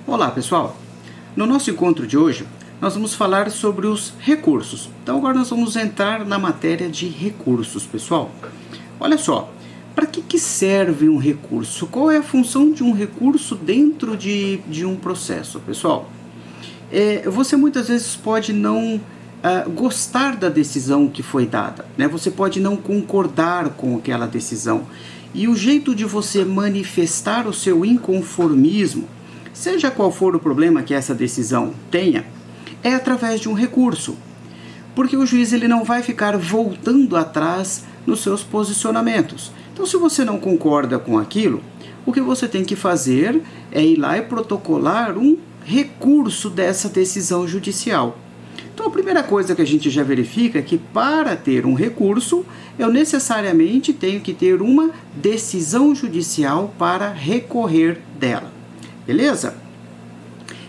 Olá pessoal, no nosso encontro de hoje nós vamos falar sobre os recursos. Então agora nós vamos entrar na matéria de recursos, pessoal. Olha só, para que serve um recurso? Qual é a função de um recurso dentro de um processo, pessoal? Você muitas vezes pode não gostar da decisão que foi dada, né? Você pode não concordar com aquela decisão. E o jeito de você manifestar o seu inconformismo, seja qual for o problema que essa decisão tenha, é através de um recurso. Porque o juiz ele não vai ficar voltando atrás nos seus posicionamentos. Então, se você não concorda com aquilo, o que você tem que fazer é ir lá e protocolar um recurso dessa decisão judicial. Então, a primeira coisa que a gente já verifica é que para ter um recurso, eu necessariamente tenho que ter uma decisão judicial para recorrer dela. Beleza?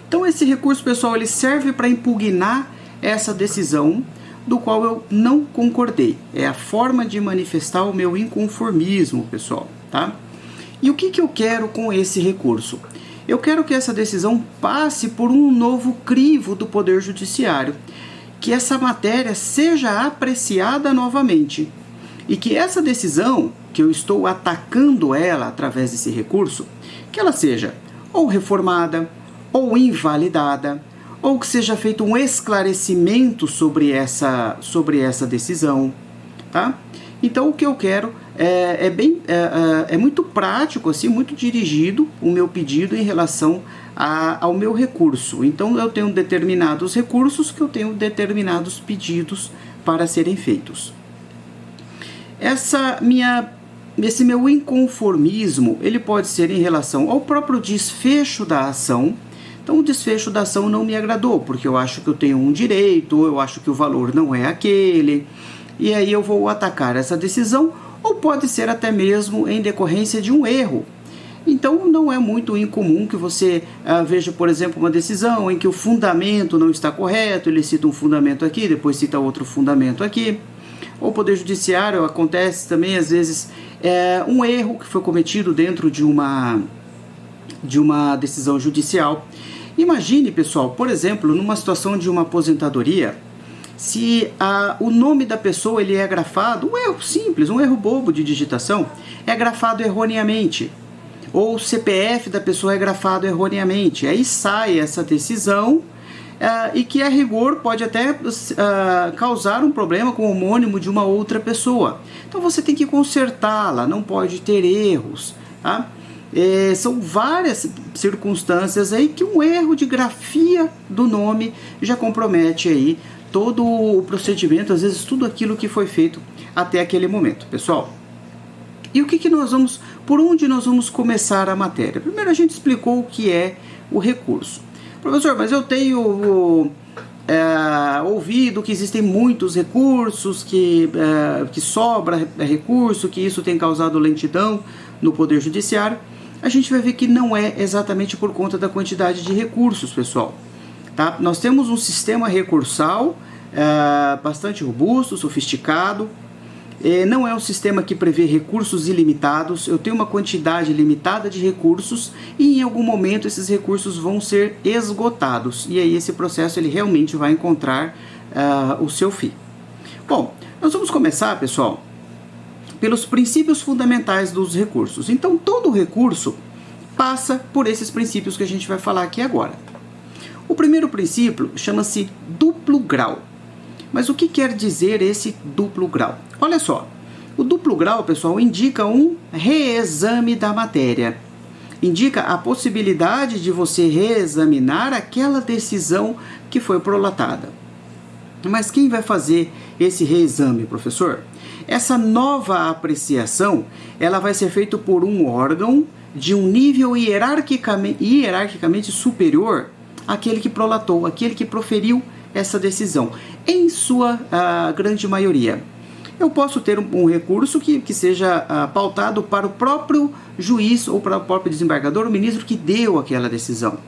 Então esse recurso, pessoal, ele serve para impugnar essa decisão do qual eu não concordei. É a forma de manifestar o meu inconformismo, pessoal, tá? E o que eu quero com esse recurso? Eu quero que essa decisão passe por um novo crivo do Poder Judiciário, que essa matéria seja apreciada novamente e que essa decisão, que eu estou atacando ela através desse recurso, que ela seja ou reformada, ou invalidada, ou que seja feito um esclarecimento sobre essa decisão, tá? Então o que eu quero é muito prático, assim, muito dirigido o meu pedido em relação ao meu recurso. Então eu tenho determinados recursos que eu tenho determinados pedidos para serem feitos. Esse meu inconformismo, ele pode ser em relação ao próprio desfecho da ação. Então o desfecho da ação não me agradou, porque eu acho que eu tenho um direito, ou eu acho que o valor não é aquele, e aí eu vou atacar essa decisão, ou pode ser até mesmo em decorrência de um erro. Então não é muito incomum que você veja, por exemplo, uma decisão em que o fundamento não está correto, ele cita um fundamento aqui, depois cita outro fundamento aqui. O Poder Judiciário acontece também, às vezes, um erro que foi cometido dentro de uma decisão judicial. Imagine, pessoal, por exemplo, numa situação de uma aposentadoria, se o nome da pessoa ele é grafado, um erro simples, um erro bobo de digitação, é grafado erroneamente, ou o CPF da pessoa é grafado erroneamente. Aí sai essa decisão, e que a rigor pode até causar um problema com o homônimo de uma outra pessoa. Então você tem que consertá-la, não pode ter erros, tá? São várias circunstâncias aí que um erro de grafia do nome já compromete aí todo o procedimento, às vezes tudo aquilo que foi feito até aquele momento, pessoal. E por onde nós vamos começar a matéria? Primeiro a gente explicou o que é o recurso. Professor, mas eu tenho ouvido que existem muitos recursos, que sobra recurso, que isso tem causado lentidão no Poder Judiciário. A gente vai ver que não é exatamente por conta da quantidade de recursos, pessoal. Tá? Nós temos um sistema recursal bastante robusto, sofisticado. Não é um sistema que prevê recursos ilimitados. Eu tenho uma quantidade limitada de recursos e em algum momento esses recursos vão ser esgotados. E aí esse processo ele realmente vai encontrar o seu fim. Bom, nós vamos começar, pessoal, pelos princípios fundamentais dos recursos. Então todo recurso passa por esses princípios que a gente vai falar aqui agora. O primeiro princípio chama-se duplo grau. Mas o que quer dizer esse duplo grau? Olha só, o duplo grau, pessoal, indica um reexame da matéria. Indica a possibilidade de você reexaminar aquela decisão que foi prolatada. Mas quem vai fazer esse reexame, professor? Essa nova apreciação, ela vai ser feita por um órgão de um nível hierarquicamente superior àquele que prolatou, aquele que proferiu essa decisão, em sua grande maioria. Eu posso ter um recurso que seja pautado para o próprio juiz ou para o próprio desembargador, o ministro que deu aquela decisão,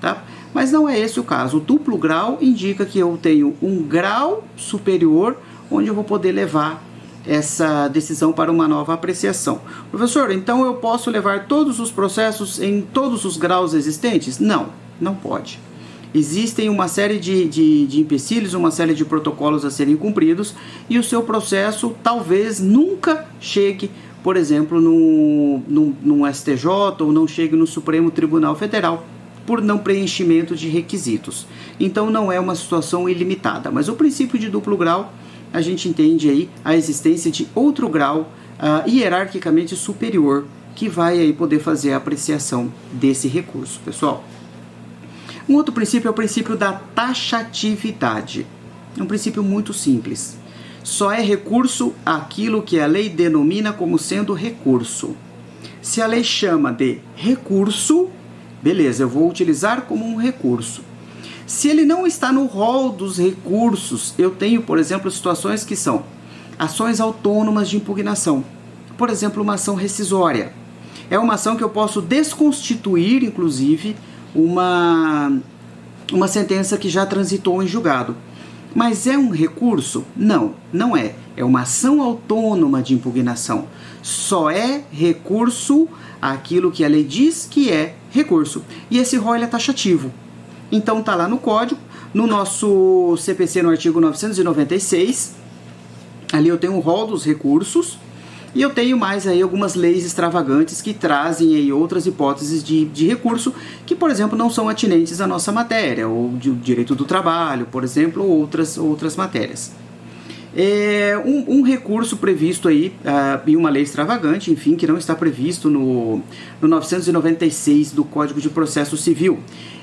tá? Mas não é esse o caso. O duplo grau indica que eu tenho um grau superior onde eu vou poder levar essa decisão para uma nova apreciação. Professor, então eu posso levar todos os processos em todos os graus existentes? Não. Não pode. Existem uma série de empecilhos, uma série de protocolos a serem cumpridos e o seu processo talvez nunca chegue, por exemplo, num STJ ou não chegue no Supremo Tribunal Federal por não preenchimento de requisitos. Então não é uma situação ilimitada, mas o princípio de duplo grau, a gente entende aí a existência de outro grau hierarquicamente superior que vai aí poder fazer a apreciação desse recurso, pessoal. Um outro princípio é o princípio da taxatividade. É um princípio muito simples. Só é recurso aquilo que a lei denomina como sendo recurso. Se a lei chama de recurso, beleza, eu vou utilizar como um recurso. Se ele não está no rol dos recursos, eu tenho, por exemplo, situações que são ações autônomas de impugnação. Por exemplo, uma ação rescisória. É uma ação que eu posso desconstituir, inclusive, uma sentença que já transitou em julgado. Mas é um recurso? Não, não é. É uma ação autônoma de impugnação. Só é recurso aquilo que a lei diz que é recurso. E esse rol é taxativo. Então está lá no código, no nosso CPC, no artigo 996, ali eu tenho o rol dos recursos, e eu tenho mais aí algumas leis extravagantes que trazem aí outras hipóteses de recurso que, por exemplo, não são atinentes à nossa matéria, ou de direito do trabalho, por exemplo, ou outras matérias. Um recurso previsto aí em uma lei extravagante, enfim, que não está previsto no 996 do Código de Processo Civil.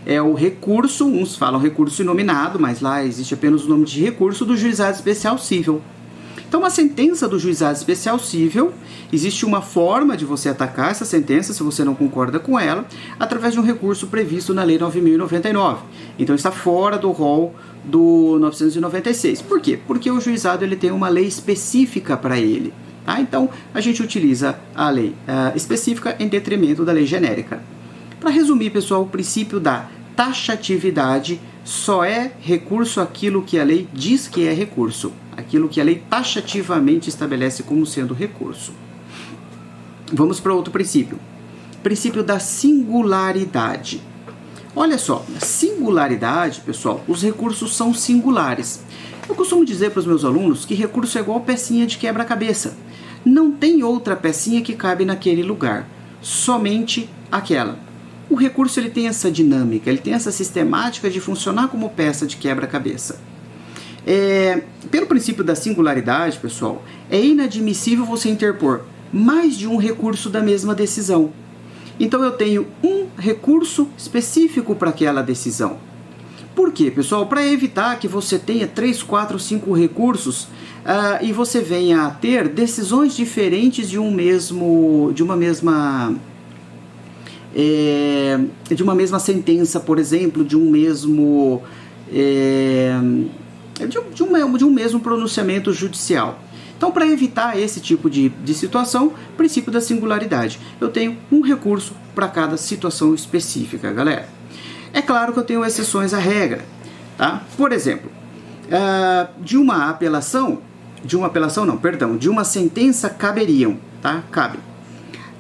É o recurso, uns falam recurso inominado, mas lá existe apenas o nome de recurso do Juizado Especial Cível. Então, uma sentença do Juizado Especial Cível, existe uma forma de você atacar essa sentença, se você não concorda com ela, através de um recurso previsto na Lei 9.099. Então, está fora do rol do 996. Por quê? Porque o juizado ele tem uma lei específica para ele. Tá? Então, a gente utiliza a lei específica em detrimento da lei genérica. Para resumir, pessoal, o princípio da taxatividade só é recurso aquilo que a lei diz que é recurso. Aquilo que a lei taxativamente estabelece como sendo recurso. Vamos para outro princípio. Princípio da singularidade. Olha só, na singularidade, pessoal, os recursos são singulares. Eu costumo dizer para os meus alunos que recurso é igual pecinha de quebra-cabeça. Não tem outra pecinha que cabe naquele lugar, somente aquela. O recurso ele tem essa dinâmica, ele tem essa sistemática de funcionar como peça de quebra-cabeça. Pelo princípio da singularidade, pessoal, é inadmissível você interpor mais de um recurso da mesma decisão. Então eu tenho um recurso específico para aquela decisão. Por quê, pessoal? Para evitar que você tenha 3, 4, 5 recursos e você venha a ter decisões diferentes de uma mesma sentença, por exemplo, de um mesmo pronunciamento judicial. Então, para evitar esse tipo de situação, princípio da singularidade. Eu tenho um recurso para cada situação específica, galera. É claro que eu tenho exceções à regra, tá? Por exemplo, de uma sentença caberiam, tá? Cabe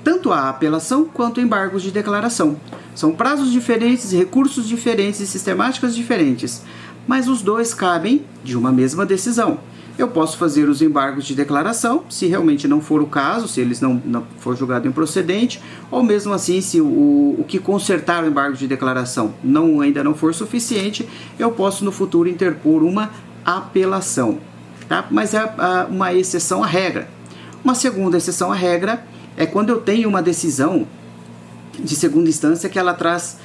tanto a apelação quanto embargos de declaração. São prazos diferentes, recursos diferentes e sistemáticas diferentes, mas os dois cabem de uma mesma decisão. Eu posso fazer os embargos de declaração, se realmente não for o caso, se eles não for julgado improcedente, ou mesmo assim, se o que consertar o embargo de declaração ainda não for suficiente, eu posso no futuro interpor uma apelação, tá? Mas é uma exceção à regra. Uma segunda exceção à regra é quando eu tenho uma decisão de segunda instância que ela traz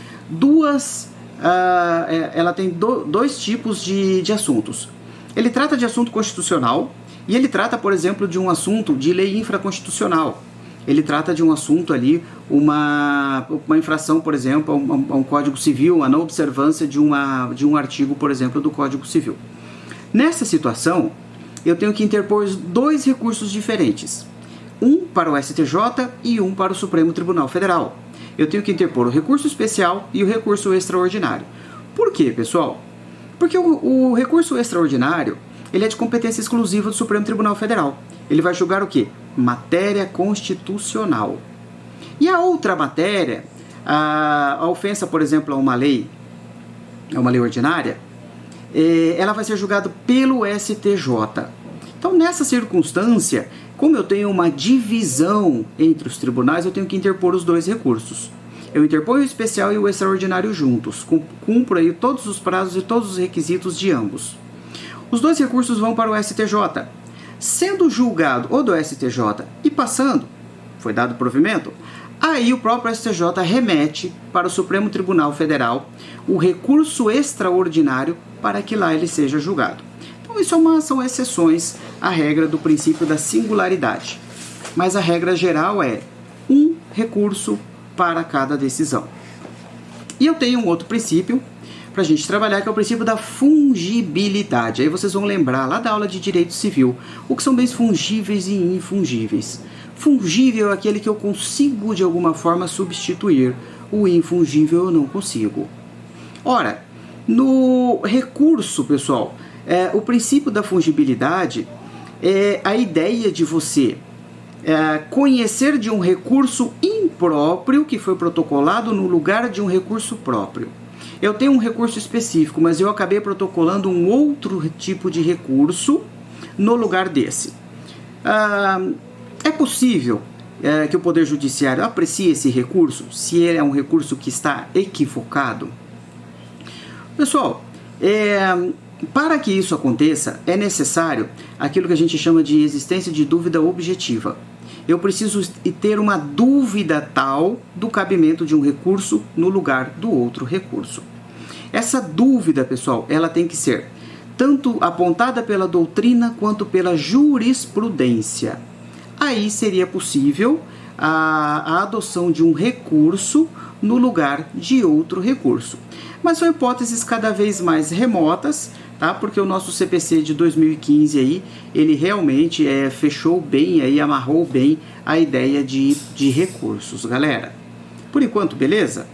ela tem dois tipos de assuntos. Ele trata de assunto constitucional e ele trata, por exemplo, de um assunto de lei infraconstitucional. Ele trata de um assunto ali, uma infração, por exemplo, a um Código Civil, a não observância de um artigo, por exemplo, do Código Civil. Nessa situação, eu tenho que interpor dois recursos diferentes. Um para o STJ e um para o Supremo Tribunal Federal. Eu tenho que interpor o recurso especial e o recurso extraordinário. Por quê, pessoal? Porque o recurso extraordinário, ele é de competência exclusiva do Supremo Tribunal Federal. Ele vai julgar o quê? Matéria constitucional. E a outra matéria, a ofensa, por exemplo, a uma lei é uma lei ordinária, ela vai ser julgada pelo STJ. Então, nessa circunstância, como eu tenho uma divisão entre os tribunais, eu tenho que interpor os dois recursos. Eu interponho o especial e o extraordinário juntos, cumpro aí todos os prazos e todos os requisitos de ambos. Os dois recursos vão para o STJ. Sendo julgado o do STJ e passando, foi dado provimento, aí o próprio STJ remete para o Supremo Tribunal Federal o recurso extraordinário para que lá ele seja julgado. Então isso são exceções à regra do princípio da singularidade. Mas a regra geral é um recurso para cada decisão. E eu tenho um outro princípio para a gente trabalhar, que é o princípio da fungibilidade. Aí vocês vão lembrar lá da aula de direito civil o que são bens fungíveis e infungíveis. Fungível é aquele que eu consigo de alguma forma substituir, o infungível eu não consigo. Ora, no recurso, pessoal, o princípio da fungibilidade é a ideia de você conhecer de um recurso impróprio que foi protocolado no lugar de um recurso próprio. Eu tenho um recurso específico, mas eu acabei protocolando um outro tipo de recurso no lugar desse. É possível que o Poder Judiciário aprecie esse recurso, se ele é um recurso que está equivocado? Pessoal, para que isso aconteça, é necessário aquilo que a gente chama de existência de dúvida objetiva. Eu preciso ter uma dúvida tal do cabimento de um recurso no lugar do outro recurso. Essa dúvida, pessoal, ela tem que ser tanto apontada pela doutrina quanto pela jurisprudência. Aí seria possível a adoção de um recurso no lugar de outro recurso. Mas são hipóteses cada vez mais remotas, tá? Porque o nosso CPC de 2015 aí, ele realmente fechou bem, aí, amarrou bem a ideia de recursos, galera. Por enquanto, beleza?